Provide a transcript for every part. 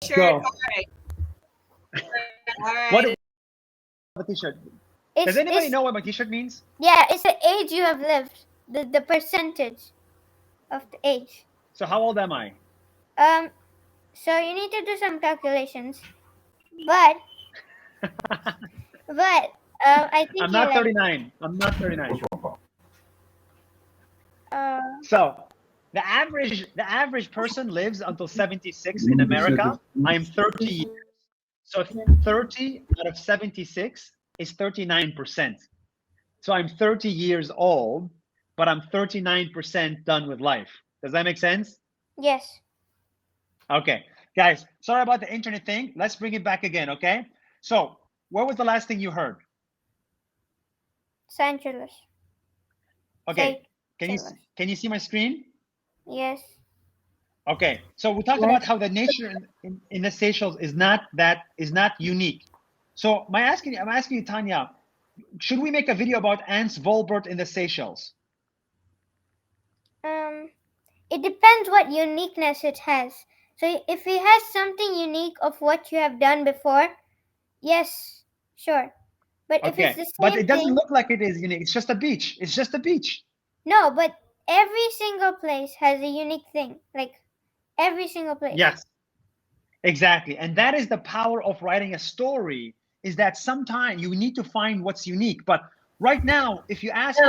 Shirt. Go. All right. All right. What a t-shirt. Does anybody know what my t-shirt means? Yeah, it's the age you have lived. The percentage of the age. So how old am I? So you need to do some calculations. But I think I'm not 39. I'm not 39. So the average person lives until 76 in America. I'm 30 years. So 30 out of 76 is 39%. So I'm 30 years old, but I'm 39% done with life. Does that make sense? Yes. Okay, guys, sorry about the internet thing. Let's bring it back again, okay? So what was the last thing you heard? Sanctuaries. Okay, can you see my screen? Yes. Okay, so we talked about how the nature in the Seychelles is not unique. So I'm asking you, Tanya, should we make a video about ants volbert in the Seychelles? It depends what uniqueness it has. So if it has something unique of what you have done before, yes, sure. But if it's the same but it doesn't thing, look like it is unique. It's just a beach. It's just a beach. No, but every single place has a unique thing. Like every single place. Yes, exactly. And that is the power of writing a story, is that sometimes you need to find what's unique. But right now, if you ask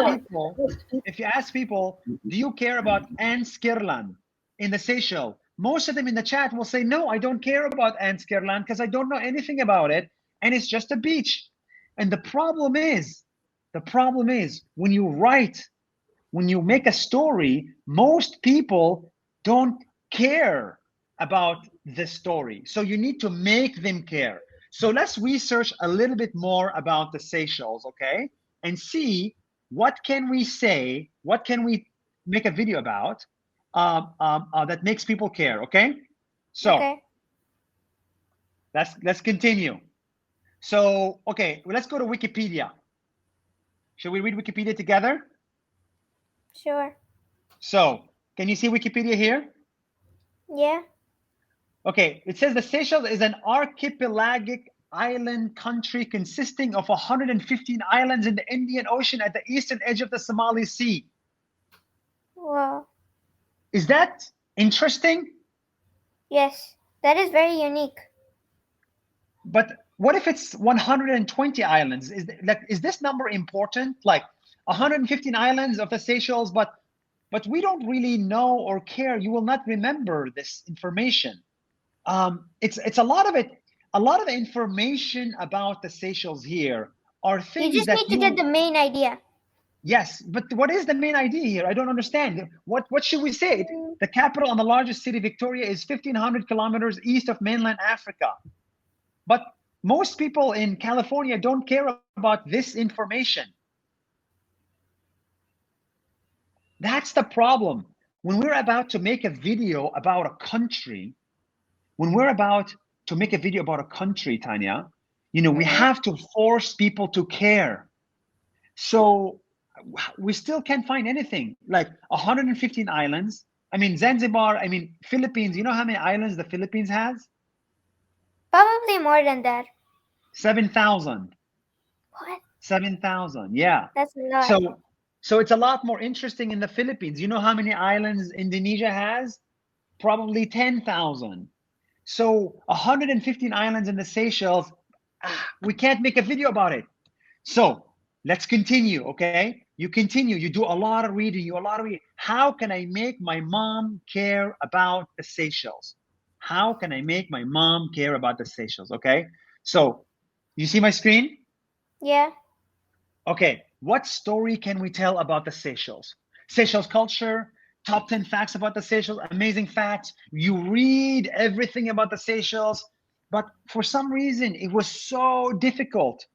people, do you care about Anskirlan in the Seychelles? Most of them in the chat will say, no, I don't care about Anskirlan because I don't know anything about it. And it's just a beach. And the problem is when you write, when you make a story, most people don't care about the story. So you need to make them care. So let's research a little bit more about the Seychelles, okay? And see what can we say, what can we make a video about that makes people care, okay? So let's continue. So, okay, well, let's go to Wikipedia. Should we read Wikipedia together? Sure. So, can you see Wikipedia here? Yeah. Okay, it says the Seychelles is an archipelagic island country consisting of 115 islands in the Indian Ocean at the eastern edge of the Somali Sea. Wow. Is that interesting? Yes, that is very unique. But what if it's 120 islands? Is this number important? Like 115 islands of the Seychelles, but we don't really know or care. You will not remember this information. It's a lot of it. A lot of the information about the Seychelles here are things you just that need to get the main idea. Yes, but what is the main idea here? I don't understand. What should we say? The capital and the largest city, Victoria, is 1,500 kilometers east of mainland Africa. But most people in California don't care about this information. That's the problem. When we're about to make a video about a country, Tanya, we have to force people to care. So we still can't find anything. Like 115 islands. I mean, Zanzibar, Philippines, you know how many islands the Philippines has? Probably more than that. 7,000. What? 7,000, yeah. That's a lot. So it's a lot more interesting in the Philippines. You know how many islands Indonesia has? Probably 10,000. So 115 islands in the Seychelles, we can't make a video about it. So let's continue, okay? You continue, you do a lot of reading, How can I make my mom care about the Seychelles? How can I make my mom care about the Seychelles, okay? So you see my screen? Yeah. Okay, what story can we tell about the Seychelles? Seychelles culture, top 10 facts about the Seychelles, amazing facts. You read everything about the Seychelles, but for some reason it was so difficult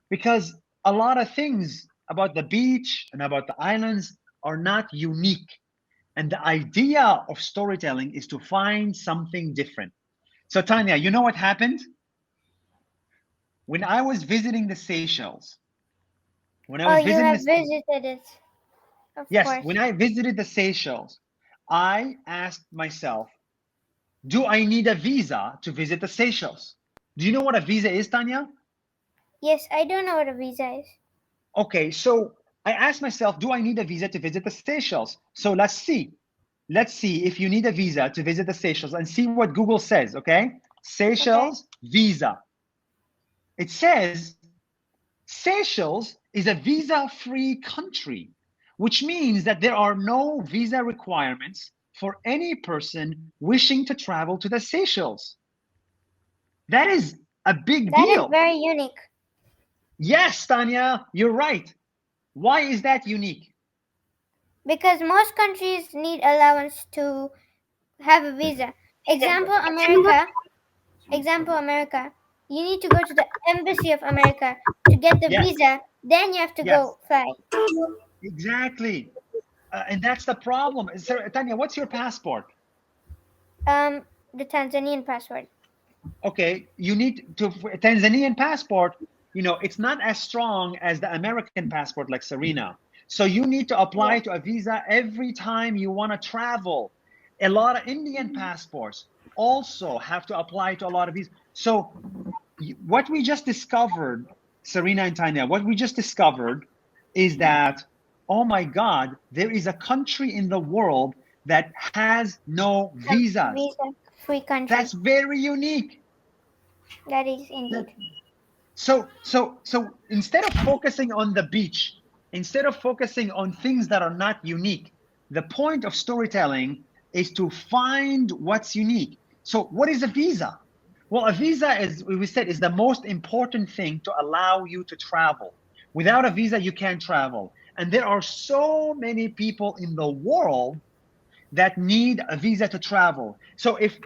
because a lot of things about the beach and about the islands are not unique. And the idea of storytelling is to find something different. So Tanya, you know what happened? When I was visiting the Seychelles, you have visited it. Of yes, course. when I visited the Seychelles, I asked myself, do I need a visa to visit the Seychelles? Do you know what a visa is, Tanya? Yes, I don't know what a visa is. Okay, so I asked myself, do I need a visa to visit the Seychelles? So let's see. Let's see if you need a visa to visit the Seychelles and see what Google says, okay? Okay. Seychelles visa. It says Seychelles is a visa-free country, which means that there are no visa requirements for any person wishing to travel to the Seychelles. That is a big That is deal. very unique. Yes, Tanya, you're right. Why is that unique? Because most countries need allowance to have a visa. Example America. Example America. You need to go to the embassy of America to get the Yes, visa. Then you have to yes, go fly. exactly. And that's the problem. So, Tanya, what's your passport? The Tanzanian passport. Okay, you need to Tanzanian passport. You know, it's not as strong as the American passport like Serena. So you need to apply Yes. to a visa every time you want to travel. A lot of Indian passports also have to apply to a lot of visas. So what we just discovered, Serena and Tanya, what we just discovered is that, oh my God, there is a country in the world that has no visas. Visa free country. That's very unique. That is indeed. So instead of focusing on the beach, instead of focusing on things that are not unique, the point of storytelling is to find what's unique. So what is a visa? Well, a visa, as we said, is the most important thing to allow you to travel. Without a visa, you can't travel. And there are so many people in the world that need a visa to travel. So if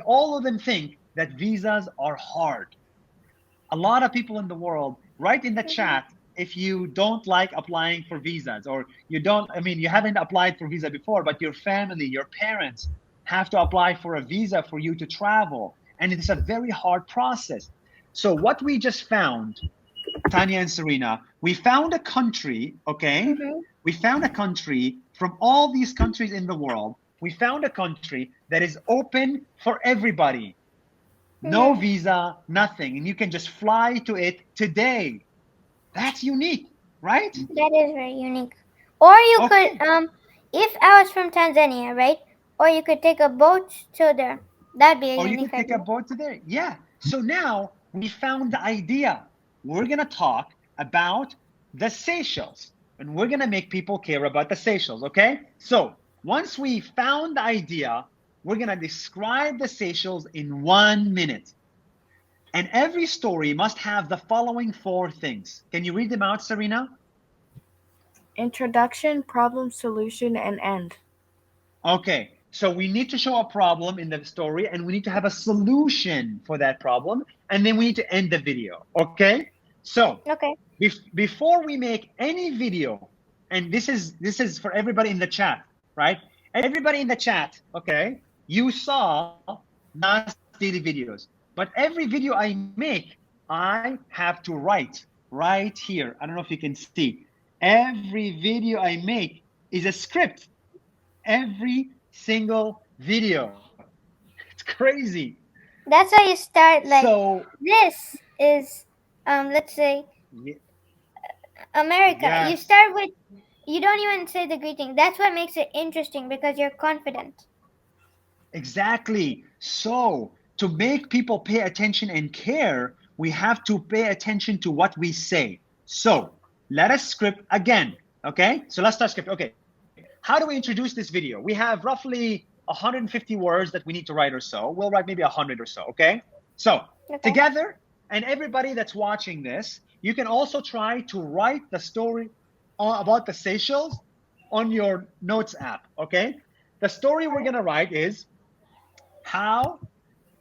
all of them think that visas are hard. A lot of people in the world, write in the Mhm. chat if you don't like applying for visas, or you don't, I mean, you haven't applied for visa before, but your family, your parents have to apply for a visa for you to travel. And it's a very hard process. So what we just found, Tanya and Serena, we found a country, okay? Mhm. We found a country from all these countries in the world. We found a country that is open for everybody. No Mhm. visa, nothing. And you can just fly to it today. That's unique, right? That is very unique. Or you could, Okay. if I was from Tanzania, right? Or you could take a boat to there. That'd be a Or you unique could take a idea. boat today. Yeah. So now we found the idea. We're going to talk about the Seychelles, and we're going to make people care about the Seychelles, okay? So once we found the idea, we're going to describe the Seychelles in 1 minute. And every story must have the following 4 things. Can you read them out, Serena? Introduction, problem, solution, and end. Okay, so we need to show a problem in the story and we need to have a solution for that problem. And then we need to end the video. Okay, so Okay. before we make any video, and this is for everybody in the chat, right? Everybody in the chat, okay, you saw NAS daily videos, but every video I make, I have to write right here. I don't know if you can see. Every video I make is a script. Every single video. It's crazy. That's why you start like So, this is let's say America. You yes, start with you don't even say the greeting. That's what makes it interesting because you're confident. exactly. So, to make people pay attention and care, we have to pay attention to what we say. So, let us script again. Okay, so let's start script. Okay, how do we introduce this video? We have roughly 150 words that we need to write or so. We'll write maybe 100 or so. Okay, so Okay. together, and everybody that's watching this, you can also try to write the story about the Seychelles on your notes app. Okay, the story we're gonna write is how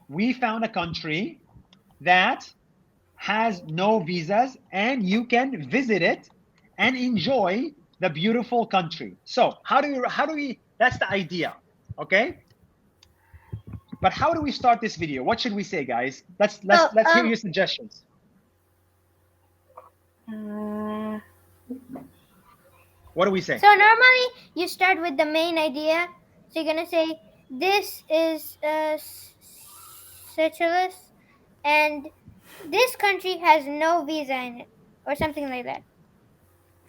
we found a country that has no visas and you can visit it and enjoy the beautiful country. So how do we that's the idea. Okay, but how do we start this video? What should we say, guys? let's let's Oh, let's hear your suggestions. Uh, What do we say? so normally you start with the main idea. So you're gonna say this is Seychelles, and this country has no visa in it, or something like that.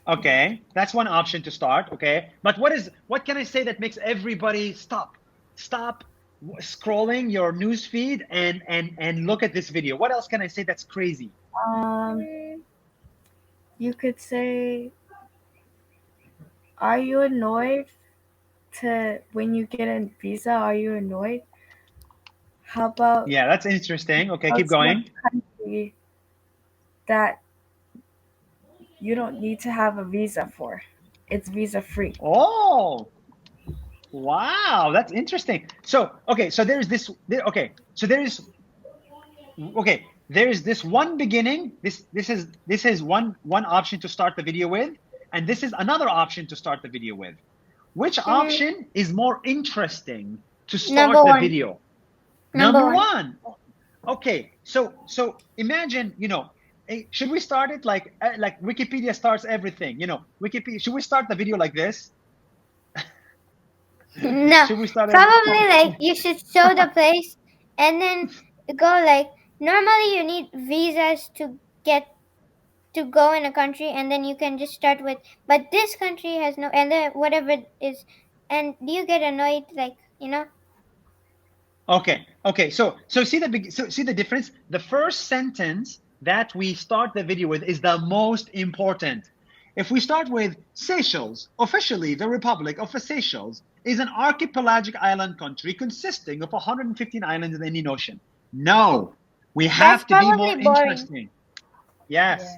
Okay, that's one option to start. Okay, but what can I say that makes everybody stop scrolling your news feed and look at this video? What else can I say that's crazy? Mm, You could say, are you annoyed to when you get a visa? Are you annoyed? How about Yeah, that's interesting. Okay, keep what's one going. country that you don't need to have a visa for? It's visa free. Oh, wow, that's interesting. So, okay, so there's this. Okay, so there's this one beginning. This is one option to start the video with, and this is another option to start the video with. Which option is more interesting to start Number the one. video? Number Number one. one. Okay, so imagine, should we start it like Wikipedia starts everything? Wikipedia. Should we start the video like this? No, Should we start it? probably like you should show the place and then go like normally you need visas to get to go in a country, and then you can just start with, but this country has no, and then whatever it is, and do you get annoyed like Okay. So see the difference. The first sentence that we start the video with is the most important. If we start with Seychelles, officially the Republic of Seychelles is an archipelagic island country consisting of 115 islands in the Indian Ocean. No, we have to be more probably boring. interesting. Yes.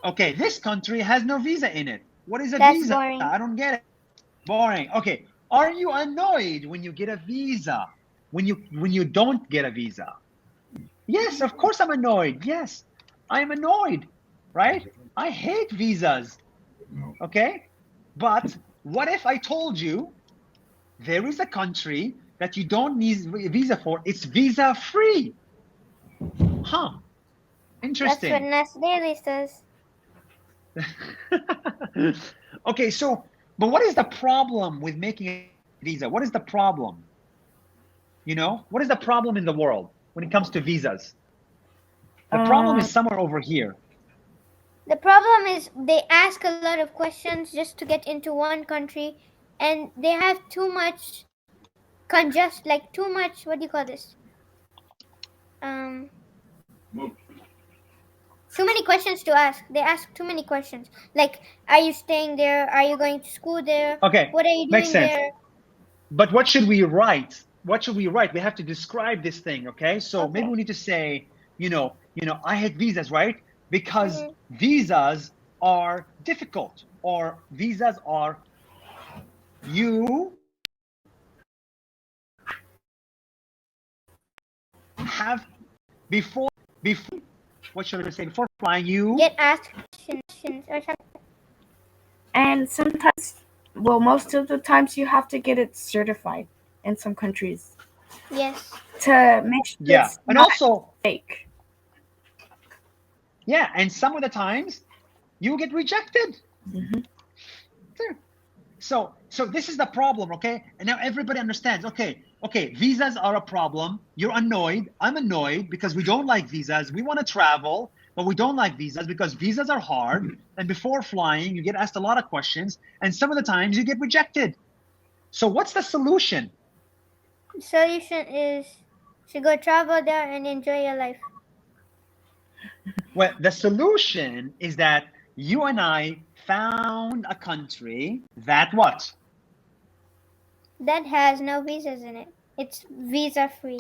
Okay, this country has no visa in it. What is a That's visa? boring. I don't get it. Boring. Okay. Are you annoyed when you get a visa? When you don't get a visa? Yes, of course I'm annoyed. Yes, I'm annoyed, right? I hate visas. Okay? But what if I told you there is a country that you don't need a visa for? It's visa free. Huh. Interesting. That's what NAS Daily says. Okay, so, but what is the problem with making a visa? What is the problem? What is the problem in the world when it comes to visas? The problem is somewhere over here. The problem is they ask a lot of questions just to get into one country, and they have too much too much, what do you call this? Too many questions to ask. They ask too many questions. Like, are you staying there? Are you going to school there? Okay. What are you Makes doing sense. there? But what should we write? What should we write? We have to describe this thing, okay? So Okay. maybe we need to say, I hate visas, right? Because visas are difficult, or visas are you have before what should I say? Before flying, you Get asked questions or something. And sometimes, well, most of the times you have to get it certified in some countries Yes. to make sure it's and not also fake. yeah, and some of the times you get rejected. Mhm. So this is the problem, okay? And now everybody understands. Okay, visas are a problem. You're annoyed. I'm annoyed because we don't like visas. We want to travel, but we don't like visas because visas are hard. And before flying, you get asked a lot of questions, and some of the times you get rejected. So what's the solution? The solution is to go travel there and enjoy your life. Well, the solution is that you and I found a country that what? That has no visas in it. It's visa free.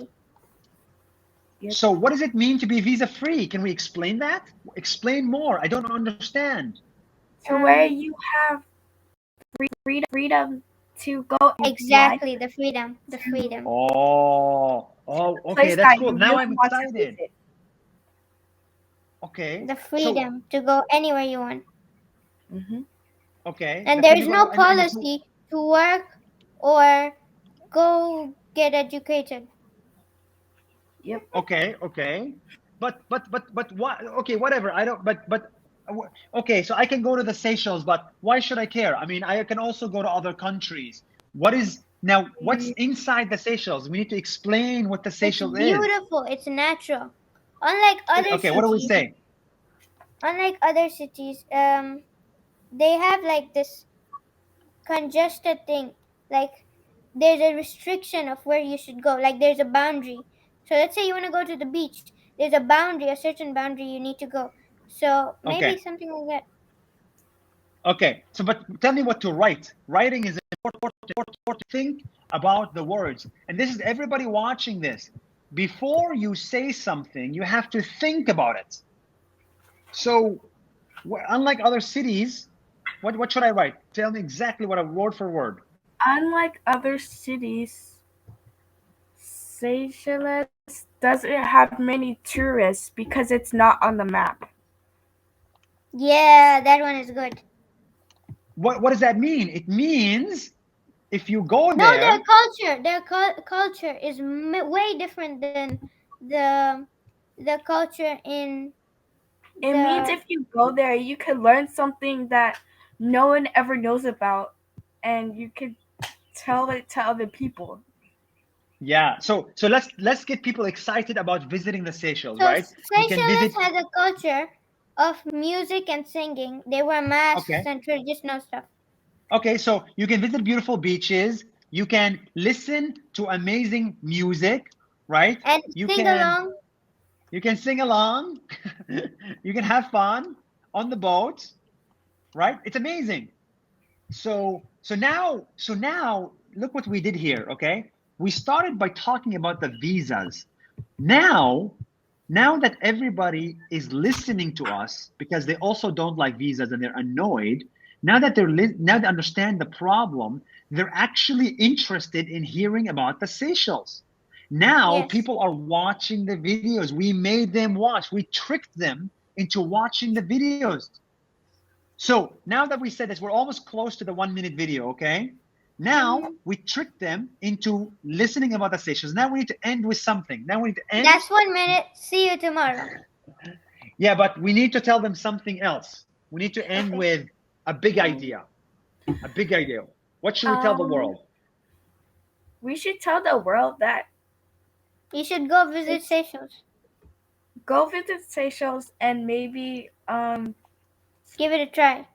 Yep. So what does it mean to be visa free? Can we explain that? Explain more. I don't understand. So where you have freedom to go and Exactly, fly the freedom. The freedom. Oh, okay, place that's that cool. you Now really I'm want to excited. visit. Okay. The freedom to go anywhere you want. Mhm. Okay. And the there freedom is to no go- and- policy to work or go get educated. Yep. Okay. But what? Okay, whatever. I don't. But okay. So I can go to the Seychelles, but why should I care? I mean, I can also go to other countries. What is Now, what's inside the Seychelles? We need to explain what the It's Seychelles is. beautiful. It's natural. Unlike other Okay, what do we cities, say? unlike other cities, they have like this congested thing. Like there's a restriction of where you should go. Like there's a boundary. So let's say you want to go to the beach. There's a boundary, a certain boundary you need to go. So maybe Okay, something like that. okay. So, but tell me what to write. Writing is important to think about the words. And this is everybody watching this. Before you say something, you have to think about it. So, unlike other cities, what should I write? Tell me exactly what a word for word. Unlike other cities, Seychelles doesn't have many tourists because it's not on the map. Yeah, that one is good. What does that mean? It means if you go No, there, their culture is way different than the the culture in It means the. if you go there, you could learn something that no one ever knows about, and you could tell it to other people. yeah. So let's get people excited about visiting the Seychelles, So right? You can Seychelles visit. has a culture of music and singing. They wear masks Okay. and traditional stuff. Okay. So you can visit beautiful beaches. You can listen to amazing music, right? And You sing can along. you can sing along. You can have fun on the boat, right? It's amazing. So now look what we did here, okay? We started by talking about the visas. Now, now that everybody is listening to us because they also don't like visas and they're annoyed, now that now they understand the problem, they're actually interested in hearing about the Seychelles. Now Yes. people are watching the videos. We made them watch. We tricked them into watching the videos. So now that we said this, we're almost close to the 1 minute video, okay? Now Hmm. we tricked them into listening about the Seychelles. Now we need to end with something. Now we need to end. That's 1 minute. See you tomorrow. Yeah, but we need to tell them something else. We need to end Okay. with a big idea. A big idea. What should we tell the Um, world? we should tell the world that You should go visit it's Seychelles. go visit Seychelles and maybe Give it a try.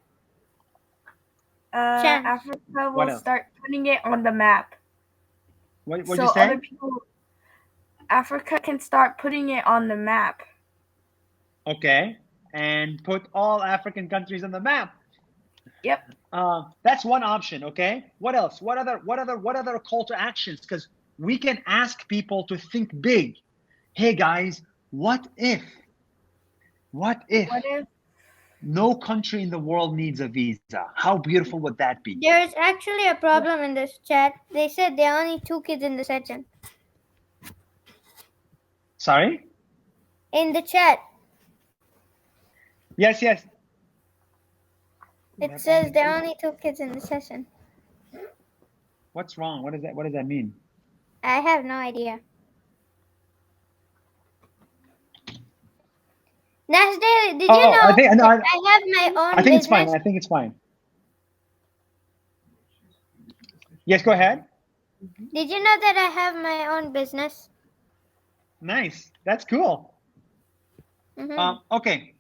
Chance. Africa What will else? start putting it on the map. What'd So you other say? people, Africa can start putting it on the map. Okay. And put all African countries on the map. Yep. That's one option. Okay. What else? What other call to actions? Because we can ask people to think big. Hey guys, what if? What if What if no country in the world needs a visa? How beautiful would that be? There is actually a problem in this chat. They said there are only 2 kids in the session. Sorry? In the chat, Yes, yes. it says there are only 2 kids in the session. What's wrong? What does that mean? I have no idea. Nasdale, did you Oh, know I think no, that I have my I own think it's fine. business? I think it's fine. Yes, go ahead. Did you know that I have my own business? Nice. That's cool. Mm-hmm. Okay.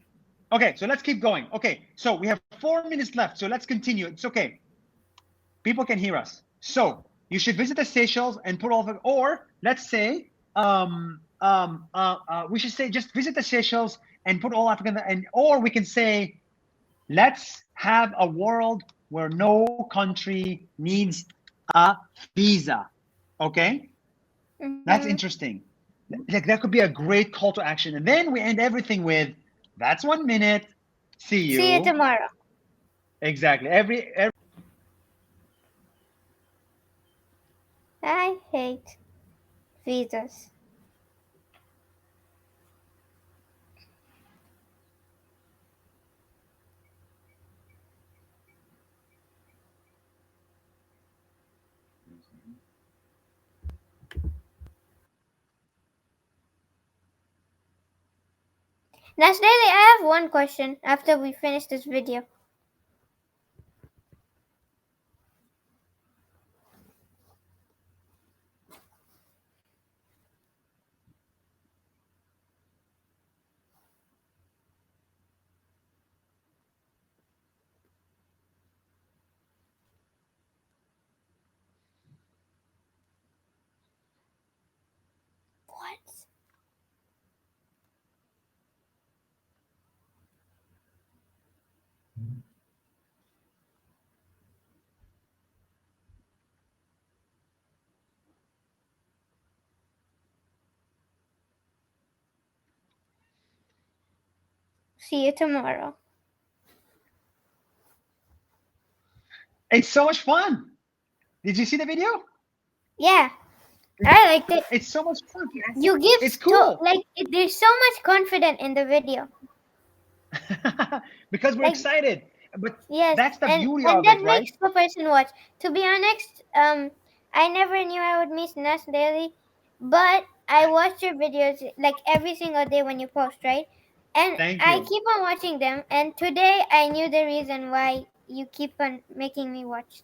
Okay, so let's keep going. Okay, so we have 4 minutes left, so let's continue. It's okay. People can hear us. So you should visit the Seychelles and put all the, or let's say, we should say just visit the Seychelles and put all African, and or we can say, let's have a world where no country needs a visa. Okay, that's Mm-hmm. interesting. Like that could be a great call to action, and then we end everything with, "That's 1 minute. See you." See you tomorrow. Exactly. Every I hate visas. Nasdale, I have one question after we finish this video. See you tomorrow. It's so much fun. Did you see the video? Yeah, I liked it. It's so much fun. Yes. You give It's cool. there's so much confidence in the video. Because we're Like, excited. But yes, that's the beauty and of that it, right? makes the person watch. To be honest, I never knew I would miss NAS daily, but I watch your videos like every single day when you post, right? And Thank I you. keep on watching them. And today I knew the reason why you keep on making me watch.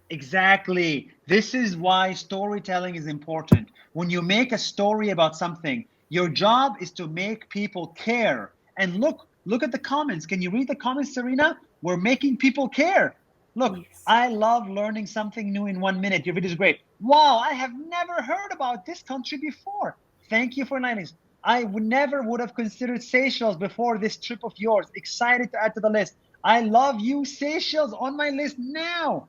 Exactly. This is why storytelling is important. When you make a story about something, your job is to make people care. And look at the comments. Can you read the comments, Serena? We're making people care. Look, Yes. I love learning something new in 1 minute. Your video is great. Wow, I have never heard about this country before. Thank you for learning. I would never would have considered Seychelles before this trip of yours. Excited to add to the list. I love you, Seychelles, on my list now.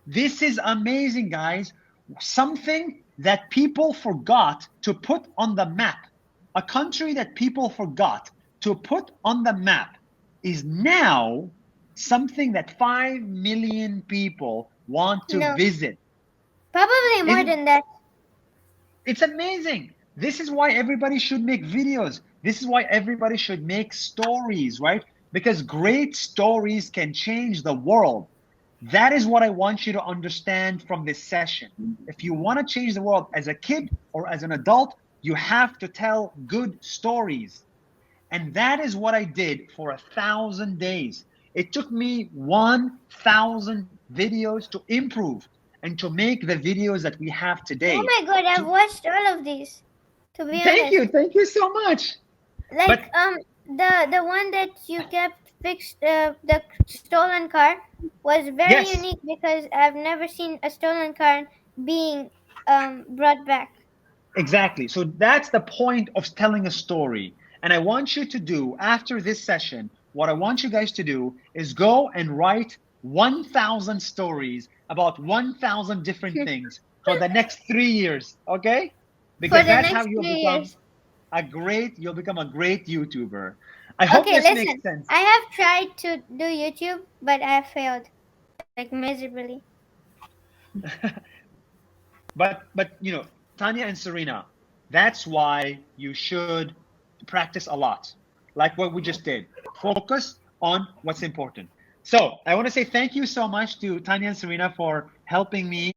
This is amazing, guys. Something that people forgot to put on the map. A country that people forgot to put on the map is now something that 5 million people want to No, visit. probably more Isn't than that. it's amazing. This is why everybody should make videos. This is why everybody should make stories, right? Because great stories can change the world. That is what I want you to understand from this session. If you want to change the world as a kid or as an adult, you have to tell good stories. And that is what I did for 1,000 days. It took me 1,000 videos to improve and to make the videos that we have Oh today. my god, I've So, watched all of these. To be thank honest, you. Thank you so much. like But the one that you kept fixed the stolen car was very yes, unique because I've never seen a stolen car being brought back. exactly. So that's the point of telling a story. And I want you to do, after this session, what I want you guys to do is go and write 1,000 stories about 1,000 different things for the next 3 years. Okay? For Because the that's how next you'll three become years. you'll become a great YouTuber. I hope Okay, this makes listen. sense. I have tried to do YouTube, but I have failed like miserably. But Tanya and Serena, that's why you should practice a lot, like what we just did. Focus on what's important. So I want to say thank you so much to Tanya and Serena for helping me.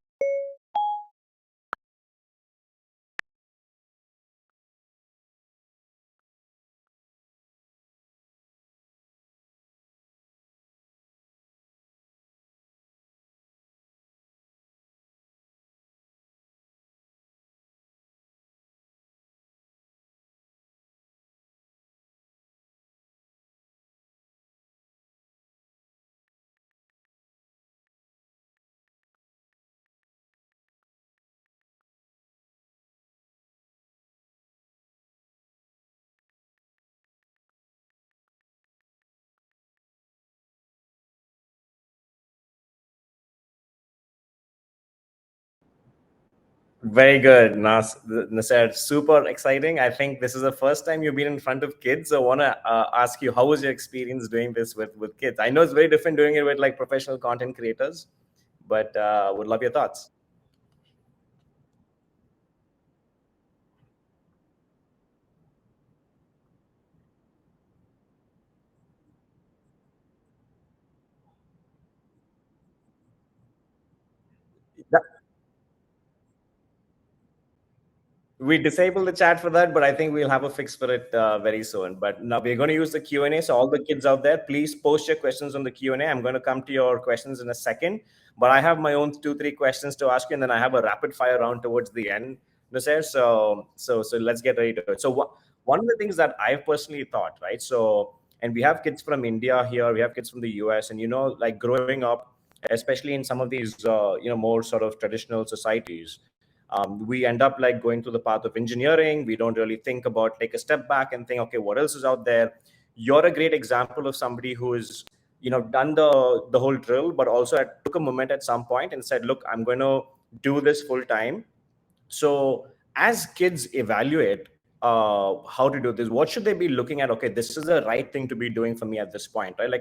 Very good, Nasser. Super exciting. I think this is the first time you've been in front of kids. So I want to ask you, how was your experience doing this with kids? I know it's very different doing it with like professional content creators, but would love your thoughts. We disabled the chat for that, but I think we'll have a fix for it very soon. But now we're going to use the Q&A. So all the kids out there, please post your questions on the Q&A. I'm going to come to your questions in a second, but I have my own 2, 3 questions to ask you, and then I have a rapid fire round towards the end, Nasser. So let's get ready to it. So one of the things that I've personally thought, right? So, and we have kids from India here, we have kids from the US, and like growing up, especially in some of these more sort of traditional societies, we end up like going to the path of engineering. We don't really think about, take a step back and think, okay, what else is out there? You're a great example of somebody who is done the whole drill, but also took a moment at some point and said, look, I'm going to do this full time. So as kids evaluate how to do this? What should they be looking at? Okay, this is the right thing to be doing for me at this point, right? Like